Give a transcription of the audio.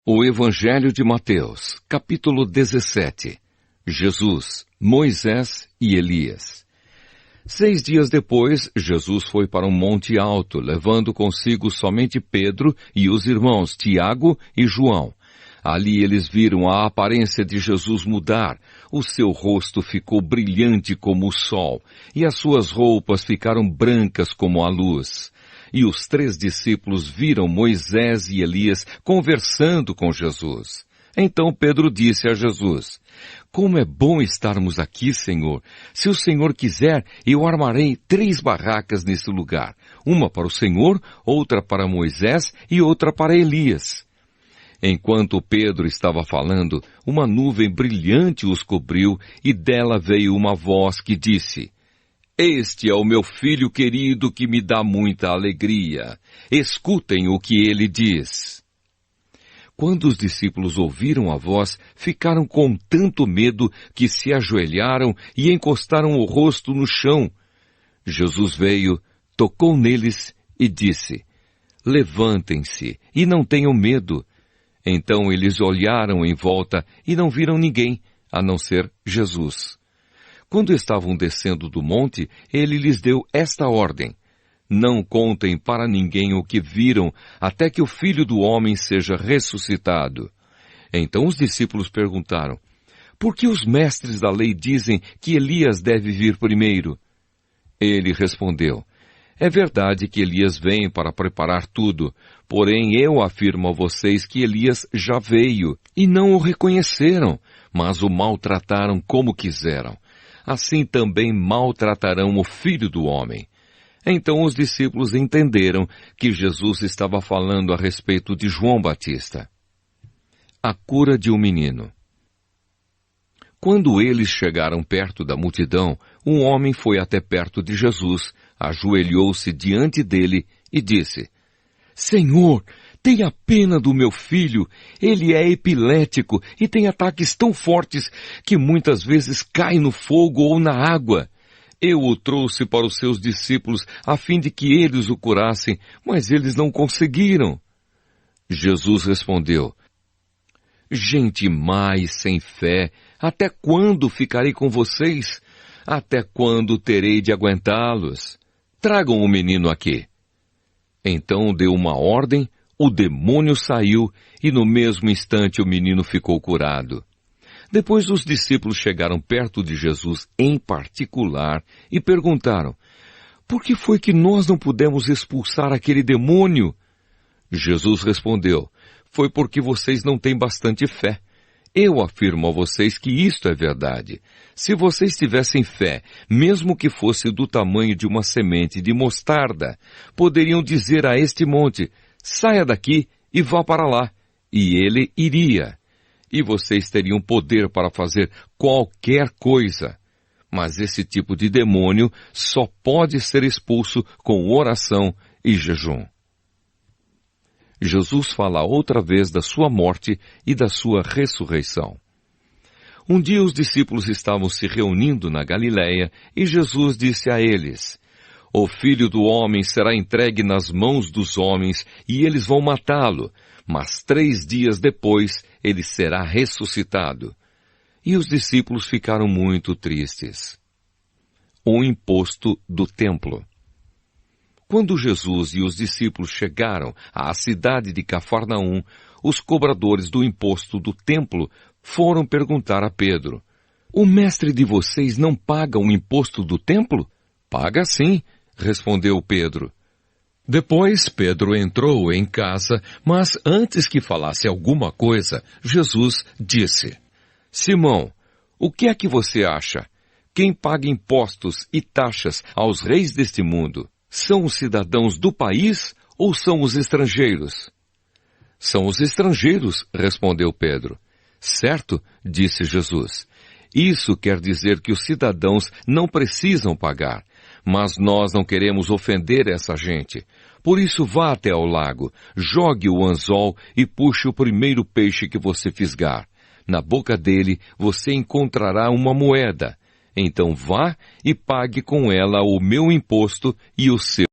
O Evangelho de Mateus, capítulo 17. Jesus, Moisés e Elias. 6 dias depois, Jesus foi para um monte alto, levando consigo somente Pedro e os irmãos Tiago e João. Ali eles viram a aparência de Jesus mudar. O seu rosto ficou brilhante como o sol, e as suas roupas ficaram brancas como a luz. E os 3 discípulos viram Moisés e Elias conversando com Jesus. Então Pedro disse a Jesus: "Como é bom estarmos aqui, Senhor! Se o Senhor quiser, eu armarei 3 barracas nesse lugar. Uma para o Senhor, outra para Moisés e outra para Elias." Enquanto Pedro estava falando, uma nuvem brilhante os cobriu e dela veio uma voz que disse: "Este é o meu filho querido que me dá muita alegria. Escutem o que ele diz." Quando os discípulos ouviram a voz, ficaram com tanto medo que se ajoelharam e encostaram o rosto no chão. Jesus veio, tocou neles e disse: "Levantem-se e não tenham medo." Então eles olharam em volta e não viram ninguém, a não ser Jesus. Quando estavam descendo do monte, ele lhes deu esta ordem: "Não contem para ninguém o que viram, até que o Filho do Homem seja ressuscitado." Então os discípulos perguntaram: "Por que os mestres da lei dizem que Elias deve vir primeiro?" Ele respondeu: "É verdade que Elias vem para preparar tudo, porém eu afirmo a vocês que Elias já veio, e não o reconheceram, mas o maltrataram como quiseram. Assim também maltratarão o Filho do Homem." Então os discípulos entenderam que Jesus estava falando a respeito de João Batista. A cura de um menino. Quando eles chegaram perto da multidão, um homem foi até perto de Jesus, ajoelhou-se diante dele e disse: "Senhor, tenha pena do meu filho. Ele é epilético e tem ataques tão fortes que muitas vezes cai no fogo ou na água. Eu o trouxe para os seus discípulos a fim de que eles o curassem, mas eles não conseguiram." Jesus respondeu: "Gente má e sem fé, até quando ficarei com vocês? Até quando terei de aguentá-los? Tragam o menino aqui." Então deu uma ordem, o demônio saiu e no mesmo instante o menino ficou curado. Depois os discípulos chegaram perto de Jesus em particular e perguntaram: "Por que foi que nós não pudemos expulsar aquele demônio?" Jesus respondeu: "Foi porque vocês não têm bastante fé. Eu afirmo a vocês que isto é verdade. Se vocês tivessem fé, mesmo que fosse do tamanho de uma semente de mostarda, poderiam dizer a este monte: 'Saia daqui e vá para lá,' e ele iria. E vocês teriam poder para fazer qualquer coisa. Mas esse tipo de demônio só pode ser expulso com oração e jejum." Jesus fala outra vez da sua morte e da sua ressurreição. Um dia os discípulos estavam se reunindo na Galileia e Jesus disse a eles: "O Filho do Homem será entregue nas mãos dos homens e eles vão matá-lo, mas 3 dias depois ele será ressuscitado." E os discípulos ficaram muito tristes. O imposto do templo. Quando Jesus e os discípulos chegaram à cidade de Cafarnaum, os cobradores do imposto do templo foram perguntar a Pedro: "O mestre de vocês não paga o imposto do templo?" "Paga sim," respondeu Pedro. Depois Pedro entrou em casa, mas antes que falasse alguma coisa, Jesus disse: "Simão, o que é que você acha? Quem paga impostos e taxas aos reis deste mundo? São os cidadãos do país ou são os estrangeiros?" "São os estrangeiros," respondeu Pedro. "Certo," disse Jesus. "Isso quer dizer que os cidadãos não precisam pagar, mas nós não queremos ofender essa gente. Por isso vá até ao lago, jogue o anzol e puxe o primeiro peixe que você fisgar. Na boca dele você encontrará uma moeda. Então vá e pague com ela o meu imposto e o seu."